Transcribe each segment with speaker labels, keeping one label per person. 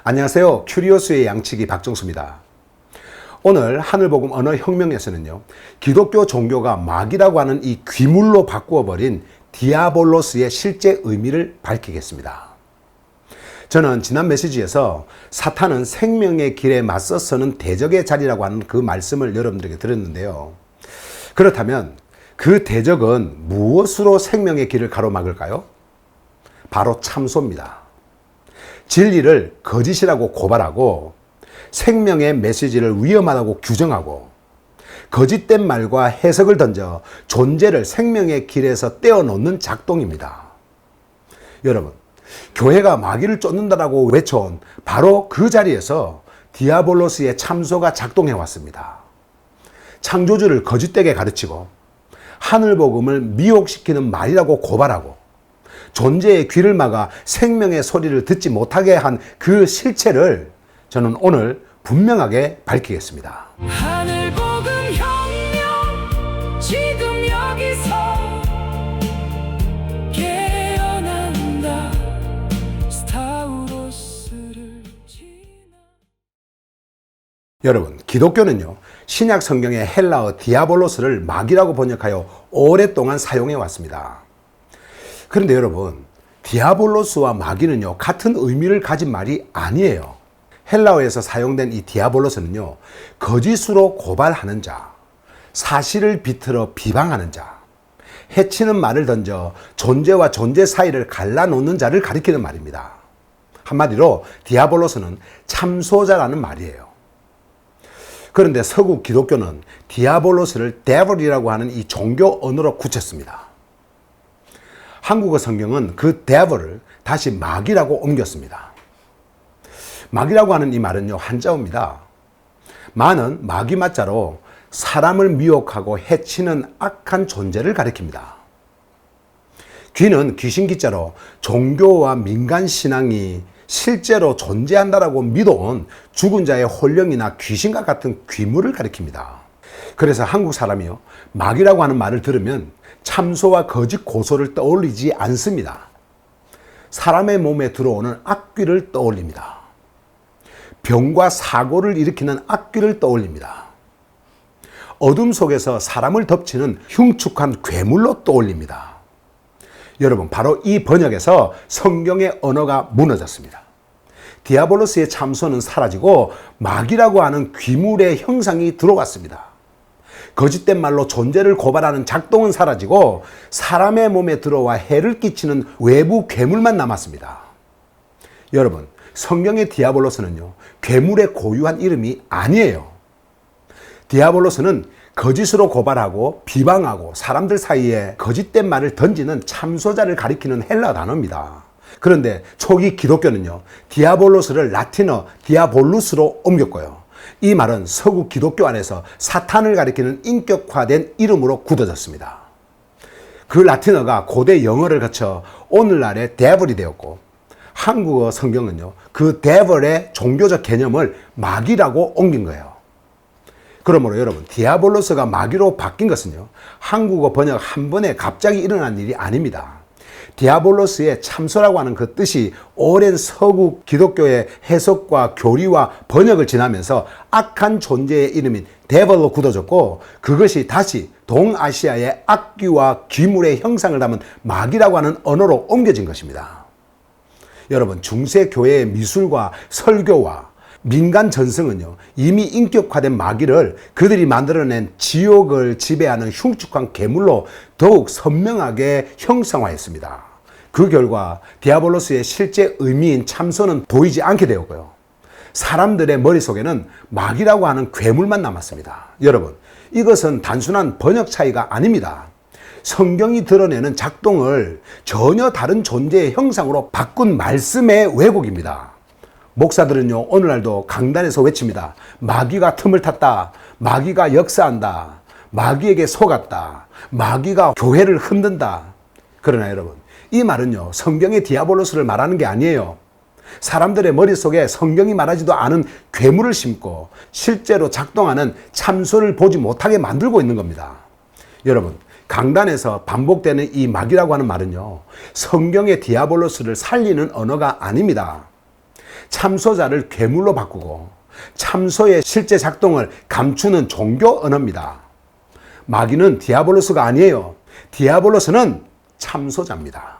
Speaker 1: 안녕하세요. 큐리오스의 양치기 박정수입니다. 오늘 하늘복음 언어혁명에서는요, 기독교 종교가 마귀라고 하는 이 귀물로 바꾸어버린 디아볼로스의 실제 의미를 밝히겠습니다. 저는 지난 메시지에서 사탄은 생명의 길에 맞서서는 대적의 자리라고 하는 그 말씀을 여러분들에게 드렸는데요. 그렇다면 그 대적은 무엇으로 생명의 길을 가로막을까요? 바로 참소입니다. 진리를 거짓이라고 고발하고 생명의 메시지를 위험하다고 규정하고 거짓된 말과 해석을 던져 존재를 생명의 길에서 떼어놓는 작동입니다. 여러분, 교회가 마귀를 쫓는다라고 외쳐온 바로 그 자리에서 디아볼로스의 참소가 작동해 왔습니다. 창조주를 거짓되게 가르치고 하늘복음을 미혹시키는 말이라고 고발하고 존재의 귀를 막아 생명의 소리를 듣지 못하게 한 그 실체를 저는 오늘 분명하게 밝히겠습니다.
Speaker 2: 하늘복음 혁명 지금 여기서 깨어난다. 스타우로스를 지나.
Speaker 1: 여러분, 기독교는요, 신약 성경의 헬라어 디아볼로스를 마귀라고 번역하여 오랫동안 사용해 왔습니다. 그런데 여러분, 디아볼로스와 마귀는요, 같은 의미를 가진 말이 아니에요. 헬라어에서 사용된 이 디아볼로스는요, 거짓으로 고발하는 자, 사실을 비틀어 비방하는 자, 해치는 말을 던져 존재와 존재 사이를 갈라놓는 자를 가리키는 말입니다. 한마디로 디아볼로스는 참소자라는 말이에요. 그런데 서구 기독교는 디아볼로스를 데블이라고 하는 이 종교 언어로 굳혔습니다. 한국어 성경은 그 devil을 다시 마귀라고 옮겼습니다. 마귀라고 하는 이 말은요, 한자어입니다. 마는 마귀 맞자로 사람을 미혹하고 해치는 악한 존재를 가리킵니다. 귀는 귀신 기자로 종교와 민간 신앙이 실제로 존재한다라고 믿어온 죽은 자의 혼령이나 귀신과 같은 귀물을 가리킵니다. 그래서 한국 사람이요, 마귀라고 하는 말을 들으면 참소와 거짓 고소를 떠올리지 않습니다. 사람의 몸에 들어오는 악귀를 떠올립니다. 병과 사고를 일으키는 악귀를 떠올립니다. 어둠 속에서 사람을 덮치는 흉측한 괴물로 떠올립니다. 여러분, 바로 이 번역에서 성경의 언어가 무너졌습니다. 디아볼로스의 참소는 사라지고 마귀라고 하는 귀물의 형상이 들어왔습니다. 거짓된 말로 존재를 고발하는 작동은 사라지고 사람의 몸에 들어와 해를 끼치는 외부 괴물만 남았습니다. 여러분, 성경의 디아볼로스는요, 괴물의 고유한 이름이 아니에요. 디아볼로스는 거짓으로 고발하고 비방하고 사람들 사이에 거짓된 말을 던지는 참소자를 가리키는 헬라 단어입니다. 그런데 초기 기독교는요, 디아볼로스를 라틴어 디아볼루스로 옮겼고요. 이 말은 서구 기독교 안에서 사탄을 가리키는 인격화된 이름으로 굳어졌습니다. 그 라틴어가 고대 영어를 거쳐 오늘날의 데블이 되었고, 한국어 성경은요, 그 데블의 종교적 개념을 마귀라고 옮긴 거예요. 그러므로 여러분, 디아볼로스가 마귀로 바뀐 것은요, 한국어 번역 한 번에 갑자기 일어난 일이 아닙니다. 디아볼로스의 참소라고 하는 그 뜻이 오랜 서구 기독교의 해석과 교리와 번역을 지나면서 악한 존재의 이름인 데벌로 굳어졌고, 그것이 다시 동아시아의 악귀와 귀물의 형상을 담은 마귀라고 하는 언어로 옮겨진 것입니다. 여러분, 중세 교회의 미술과 설교와 민간 전승은요, 이미 인격화된 마귀를 그들이 만들어낸 지옥을 지배하는 흉측한 괴물로 더욱 선명하게 형상화했습니다. 그 결과 디아볼로스의 실제 의미인 참소는 보이지 않게 되었고요, 사람들의 머릿속에는 마귀라고 하는 괴물만 남았습니다. 여러분, 이것은 단순한 번역 차이가 아닙니다. 성경이 드러내는 작동을 전혀 다른 존재의 형상으로 바꾼 말씀의 왜곡입니다. 목사들은요, 오늘날도 강단에서 외칩니다. 마귀가 틈을 탔다. 마귀가 역사한다. 마귀에게 속았다. 마귀가 교회를 흔든다. 그러나 여러분, 이 말은요, 성경의 디아볼로스를 말하는 게 아니에요. 사람들의 머릿속에 성경이 말하지도 않은 괴물을 심고 실제로 작동하는 참소를 보지 못하게 만들고 있는 겁니다. 여러분, 강단에서 반복되는 이 마귀라고 하는 말은요, 성경의 디아볼로스를 살리는 언어가 아닙니다. 참소자를 괴물로 바꾸고 참소의 실제 작동을 감추는 종교 언어입니다. 마귀는 디아볼로스가 아니에요. 디아볼로스는 참소자입니다.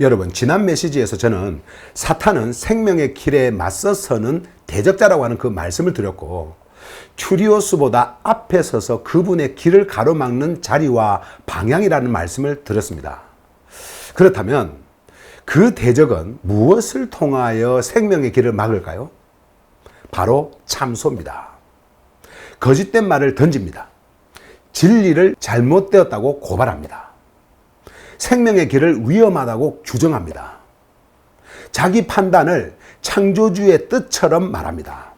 Speaker 1: 여러분, 지난 메시지에서 저는 사탄은 생명의 길에 맞서서는 대적자라고 하는 그 말씀을 드렸고, 큐리오스보다 앞에 서서 그분의 길을 가로막는 자리와 방향이라는 말씀을 드렸습니다. 그렇다면 그 대적은 무엇을 통하여 생명의 길을 막을까요? 바로 참소입니다. 거짓된 말을 던집니다. 진리를 잘못되었다고 고발합니다. 생명의 길을 위험하다고 규정합니다. 자기 판단을 창조주의 뜻처럼 말합니다.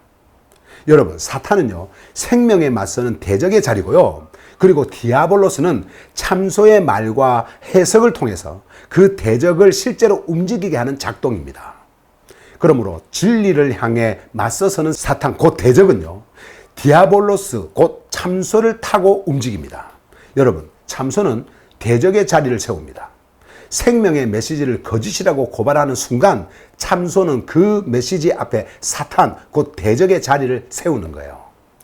Speaker 1: 여러분, 사탄은요, 생명에 맞서는 대적의 자리고요. 그리고 디아볼로스는 참소의 말과 해석을 통해서 그 대적을 실제로 움직이게 하는 작동입니다. 그러므로 진리를 향해 맞서서는 사탄, 곧 대적은요, 디아볼로스, 곧 참소를 타고 움직입니다. 여러분, 참소는 대적의 자리를 세웁니다. 생명의 메시지를 거짓이라고 고발하는 순간 참소는 그 메시지 앞에 사탄, 곧 대적의 자리를 세우는 거예요.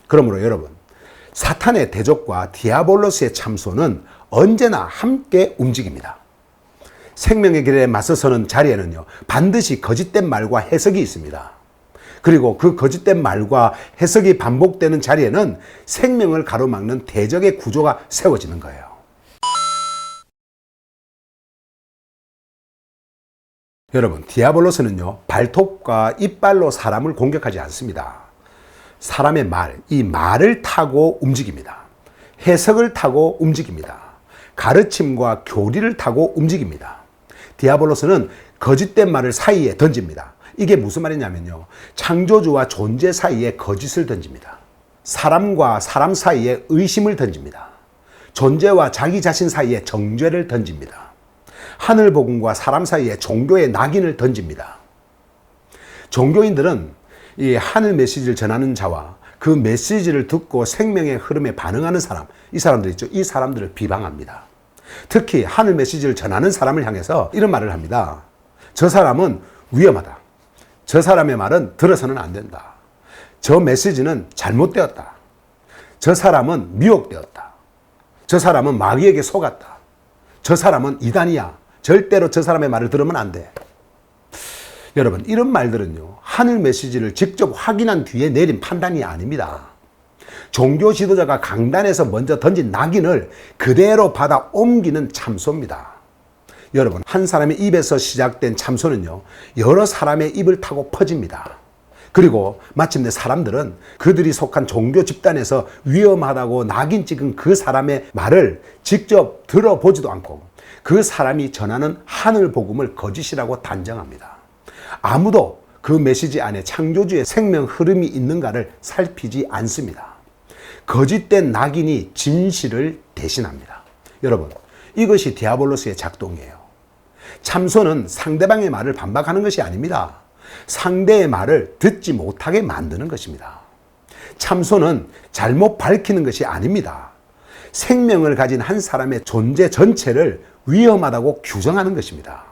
Speaker 1: 그러므로 여러분, 사탄의 대적과 디아볼로스의 참소는 언제나 함께 움직입니다. 생명의 길에 맞서서는 자리에는요, 반드시 거짓된 말과 해석이 있습니다. 그리고 그 거짓된 말과 해석이 반복되는 자리에는 생명을 가로막는 대적의 구조가 세워지는 거예요. 여러분, 디아볼로스는요, 발톱과 이빨로 사람을 공격하지 않습니다. 사람의 말, 이 말을 타고 움직입니다. 해석을 타고 움직입니다. 가르침과 교리를 타고 움직입니다. 디아볼로스는 거짓된 말을 사이에 던집니다. 이게 무슨 말이냐면요, 창조주와 존재 사이에 거짓을 던집니다. 사람과 사람 사이에 의심을 던집니다. 존재와 자기 자신 사이에 정죄를 던집니다. 하늘 복음과 사람 사이에 종교의 낙인을 던집니다. 종교인들은 이 하늘 메시지를 전하는 자와 그 메시지를 듣고 생명의 흐름에 반응하는 사람, 이 사람들 있죠. 이 사람들을 비방합니다. 특히 하늘 메시지를 전하는 사람을 향해서 이런 말을 합니다. 저 사람은 위험하다. 저 사람의 말은 들어서는 안 된다. 저 메시지는 잘못되었다. 저 사람은 미혹되었다. 저 사람은 마귀에게 속았다. 저 사람은 이단이야. 절대로 저 사람의 말을 들으면 안 돼. 여러분, 이런 말들은요, 하늘 메시지를 직접 확인한 뒤에 내린 판단이 아닙니다. 종교 지도자가 강단에서 먼저 던진 낙인을 그대로 받아 옮기는 참소입니다. 여러분, 한 사람의 입에서 시작된 참소는요, 여러 사람의 입을 타고 퍼집니다. 그리고 마침내 사람들은 그들이 속한 종교 집단에서 위험하다고 낙인 찍은 그 사람의 말을 직접 들어보지도 않고 그 사람이 전하는 하늘 복음을 거짓이라고 단정합니다. 아무도 그 메시지 안에 창조주의 생명 흐름이 있는가를 살피지 않습니다. 거짓된 낙인이 진실을 대신합니다. 여러분, 이것이 디아볼로스의 작동이에요. 참소는 상대방의 말을 반박하는 것이 아닙니다. 상대의 말을 듣지 못하게 만드는 것입니다. 참소는 잘못 밝히는 것이 아닙니다. 생명을 가진 한 사람의 존재 전체를 위험하다고 규정하는 것입니다.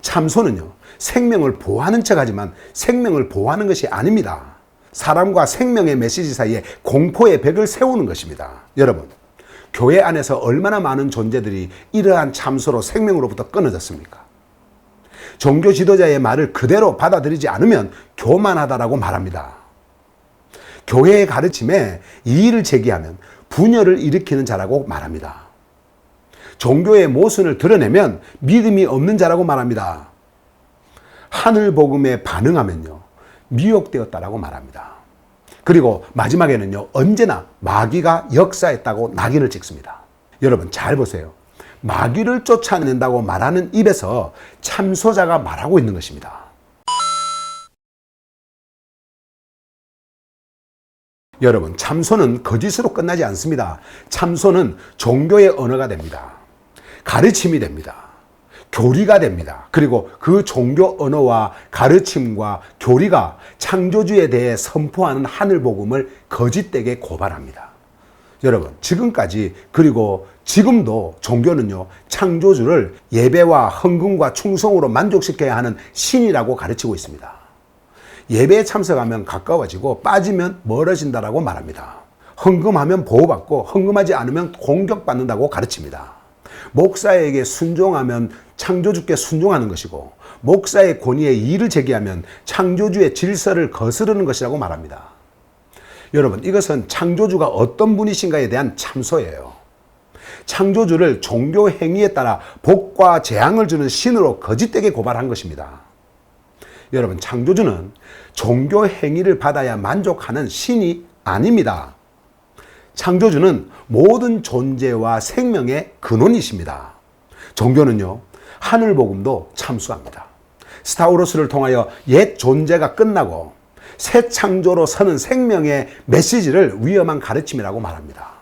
Speaker 1: 참소는요, 생명을 보호하는 척하지만 생명을 보호하는 것이 아닙니다. 사람과 생명의 메시지 사이에 공포의 벽을 세우는 것입니다. 여러분, 교회 안에서 얼마나 많은 존재들이 이러한 참소로 생명으로부터 끊어졌습니까? 종교 지도자의 말을 그대로 받아들이지 않으면 교만하다라고 말합니다. 교회의 가르침에 이의를 제기하면 분열을 일으키는 자라고 말합니다. 종교의 모순을 드러내면 믿음이 없는 자라고 말합니다. 하늘 복음에 반응하면요, 미혹되었다라고 말합니다. 그리고 마지막에는요, 언제나 마귀가 역사했다고 낙인을 찍습니다. 여러분, 잘 보세요. 마귀를 쫓아낸다고 말하는 입에서 참소자가 말하고 있는 것입니다. 여러분, 참소는 거짓으로 끝나지 않습니다. 참소는 종교의 언어가 됩니다. 가르침이 됩니다. 교리가 됩니다. 그리고 그 종교 언어와 가르침과 교리가 창조주에 대해 선포하는 하늘 복음을 거짓되게 고발합니다. 여러분, 지금까지 그리고 지금도 종교는요, 창조주를 예배와 헌금과 충성으로 만족시켜야 하는 신이라고 가르치고 있습니다. 예배에 참석하면 가까워지고 빠지면 멀어진다라고 말합니다. 헌금하면 보호받고 헌금하지 않으면 공격받는다고 가르칩니다. 목사에게 순종하면 창조주께 순종하는 것이고, 목사의 권위에 이의를 제기하면 창조주의 질서를 거스르는 것이라고 말합니다. 여러분, 이것은 창조주가 어떤 분이신가에 대한 참소예요. 창조주를 종교 행위에 따라 복과 재앙을 주는 신으로 거짓되게 고발한 것입니다. 여러분, 창조주는 종교 행위를 받아야 만족하는 신이 아닙니다. 창조주는 모든 존재와 생명의 근원이십니다. 종교는요, 하늘 복음도 참수합니다. 스타우로스를 통하여 옛 존재가 끝나고 새 창조로 서는 생명의 메시지를 위험한 가르침이라고 말합니다.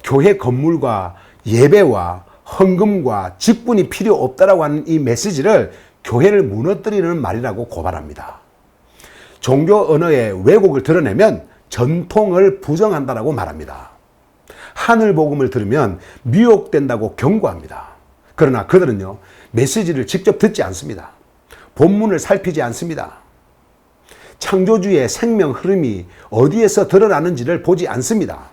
Speaker 1: 교회 건물과 예배와 헌금과 직분이 필요 없다라고 하는 이 메시지를 교회를 무너뜨리는 말이라고 고발합니다. 종교 언어의 왜곡을 드러내면 전통을 부정한다라고 말합니다. 하늘 복음을 들으면 미혹된다고 경고합니다. 그러나 그들은요, 메시지를 직접 듣지 않습니다. 본문을 살피지 않습니다. 창조주의 생명 흐름이 어디에서 드러나는지를 보지 않습니다.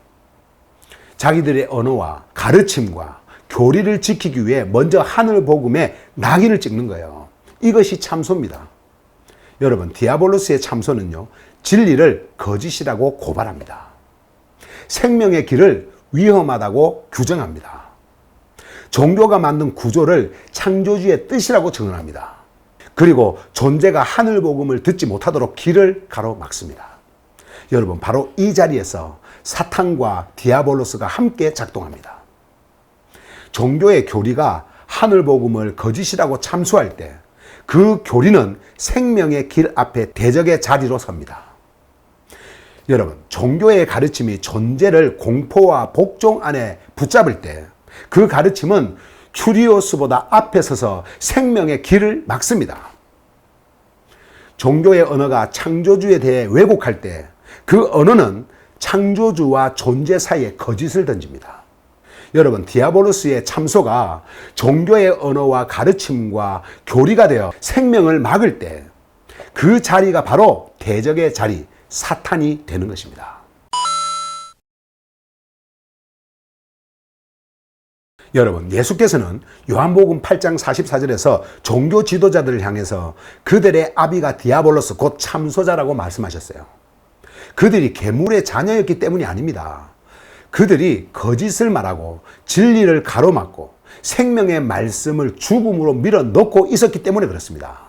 Speaker 1: 자기들의 언어와 가르침과 교리를 지키기 위해 먼저 하늘 복음에 낙인을 찍는 거예요. 이것이 참소입니다. 여러분, 디아볼로스의 참소는요, 진리를 거짓이라고 고발합니다. 생명의 길을 위험하다고 규정합니다. 종교가 만든 구조를 창조주의 뜻이라고 증언합니다. 그리고 존재가 하늘 복음을 듣지 못하도록 길을 가로막습니다. 여러분, 바로 이 자리에서 사탄과 디아볼로스가 함께 작동합니다. 종교의 교리가 하늘 복음을 거짓이라고 참수할 때 그 교리는 생명의 길 앞에 대적의 자리로 섭니다. 여러분, 종교의 가르침이 존재를 공포와 복종 안에 붙잡을 때 그 가르침은 큐리오스보다 앞에 서서 생명의 길을 막습니다. 종교의 언어가 창조주에 대해 왜곡할 때 그 언어는 창조주와 존재 사이에 거짓을 던집니다. 여러분, 디아볼로스의 참소가 종교의 언어와 가르침과 교리가 되어 생명을 막을 때 그 자리가 바로 대적의 자리, 사탄이 되는 것입니다. 여러분, 예수께서는 요한복음 8장 44절에서 종교 지도자들을 향해서 그들의 아비가 디아볼로스 곧 참소자라고 말씀하셨어요. 그들이 괴물의 자녀였기 때문이 아닙니다. 그들이 거짓을 말하고 진리를 가로막고 생명의 말씀을 죽음으로 밀어넣고 있었기 때문에 그렇습니다.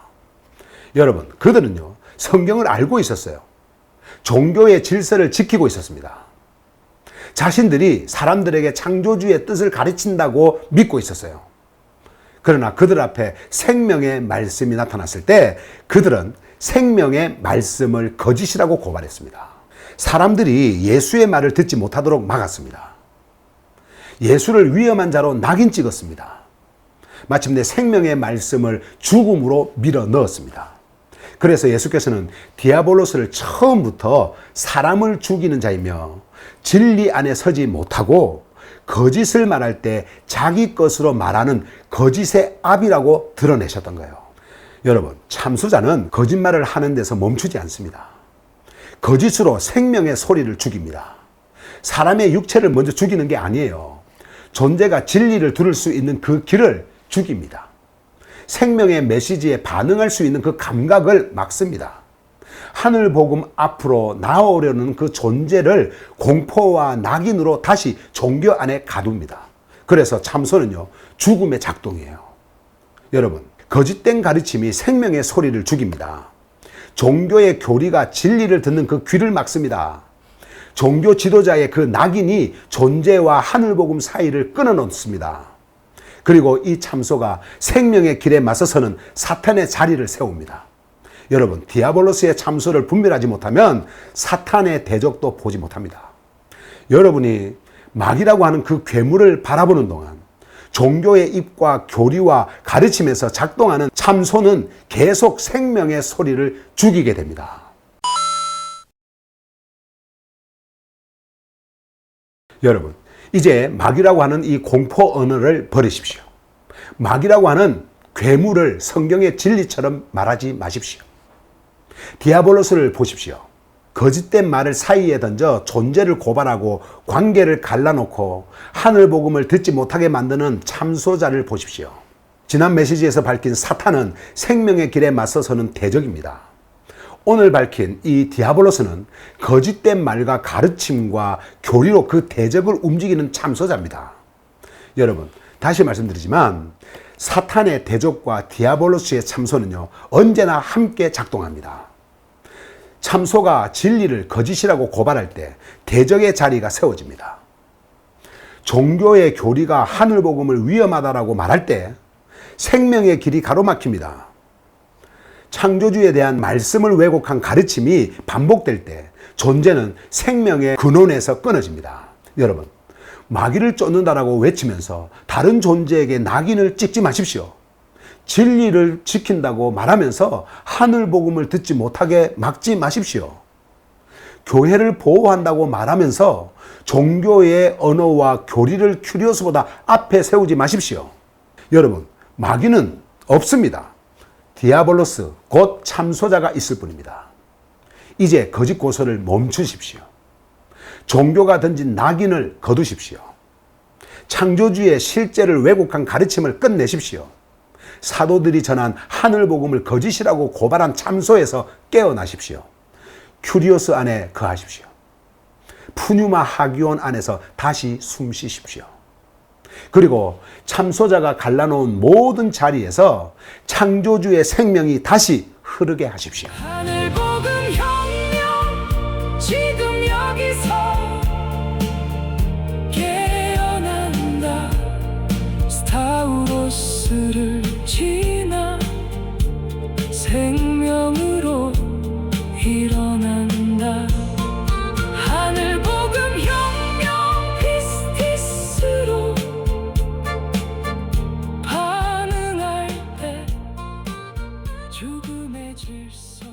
Speaker 1: 여러분, 그들은요, 성경을 알고 있었어요. 종교의 질서를 지키고 있었습니다. 자신들이 사람들에게 창조주의 뜻을 가르친다고 믿고 있었어요. 그러나 그들 앞에 생명의 말씀이 나타났을 때 그들은 생명의 말씀을 거짓이라고 고발했습니다. 사람들이 예수의 말을 듣지 못하도록 막았습니다. 예수를 위험한 자로 낙인 찍었습니다. 마침내 생명의 말씀을 죽음으로 밀어 넣었습니다. 그래서 예수께서는 디아볼로스를 처음부터 사람을 죽이는 자이며 진리 안에 서지 못하고 거짓을 말할 때 자기 것으로 말하는 거짓의 압이라고 드러내셨던 거예요. 여러분, 참수자는 거짓말을 하는 데서 멈추지 않습니다. 거짓으로 생명의 소리를 죽입니다. 사람의 육체를 먼저 죽이는 게 아니에요. 존재가 진리를 들을 수 있는 그 길을 죽입니다. 생명의 메시지에 반응할 수 있는 그 감각을 막습니다. 하늘 복음 앞으로 나오려는 그 존재를 공포와 낙인으로 다시 종교 안에 가둡니다. 그래서 참소는요, 죽음의 작동이에요. 여러분, 거짓된 가르침이 생명의 소리를 죽입니다. 종교의 교리가 진리를 듣는 그 귀를 막습니다. 종교 지도자의 그 낙인이 존재와 하늘복음 사이를 끊어놓습니다. 그리고 이 참소가 생명의 길에 맞서서는 사탄의 자리를 세웁니다. 여러분, 디아볼로스의 참소를 분별하지 못하면 사탄의 대적도 보지 못합니다. 여러분이 마귀라고 하는 그 괴물을 바라보는 동안 종교의 입과 교리와 가르침에서 작동하는 참소는 계속 생명의 소리를 죽이게 됩니다. 여러분, 이제 마귀라고 하는 이 공포 언어를 버리십시오. 마귀라고 하는 괴물을 성경의 진리처럼 말하지 마십시오. 디아볼로스를 보십시오. 거짓된 말을 사이에 던져 존재를 고발하고 관계를 갈라놓고 하늘 복음을 듣지 못하게 만드는 참소자를 보십시오. 지난 메시지에서 밝힌 사탄은 생명의 길에 맞서서는 대적입니다. 오늘 밝힌 이 디아볼로스는 거짓된 말과 가르침과 교리로 그 대적을 움직이는 참소자입니다. 여러분, 다시 말씀드리지만 사탄의 대적과 디아볼로스의 참소는요, 언제나 함께 작동합니다. 참소가 진리를 거짓이라고 고발할 때 대적의 자리가 세워집니다. 종교의 교리가 하늘 복음을 위험하다라고 말할 때 생명의 길이 가로막힙니다. 창조주에 대한 말씀을 왜곡한 가르침이 반복될 때 존재는 생명의 근원에서 끊어집니다. 여러분, 마귀를 쫓는다라고 외치면서 다른 존재에게 낙인을 찍지 마십시오. 진리를 지킨다고 말하면서 하늘 복음을 듣지 못하게 막지 마십시오. 교회를 보호한다고 말하면서 종교의 언어와 교리를 큐리오스보다 앞에 세우지 마십시오. 여러분, 마귀는 없습니다. 디아볼로스, 곧 참소자가 있을 뿐입니다. 이제 거짓 고소를 멈추십시오. 종교가 던진 낙인을 거두십시오. 창조주의 실제를 왜곡한 가르침을 끝내십시오. 사도들이 전한 하늘 복음을 거짓이라고 고발한 참소에서 깨어나십시오. 큐리오스 안에 거하십시오. 푸뉴마 하기온 안에서 다시 숨 쉬십시오. 그리고 참소자가 갈라놓은 모든 자리에서 창조주의 생명이 다시 흐르게 하십시오.
Speaker 2: 하늘 복음 혁명 지금 여기서 깨어난다. 스타우로스를 지나 생명으로 일어난다. 하늘 복음 혁명 피스티스로 반응할 때 죽음의 질서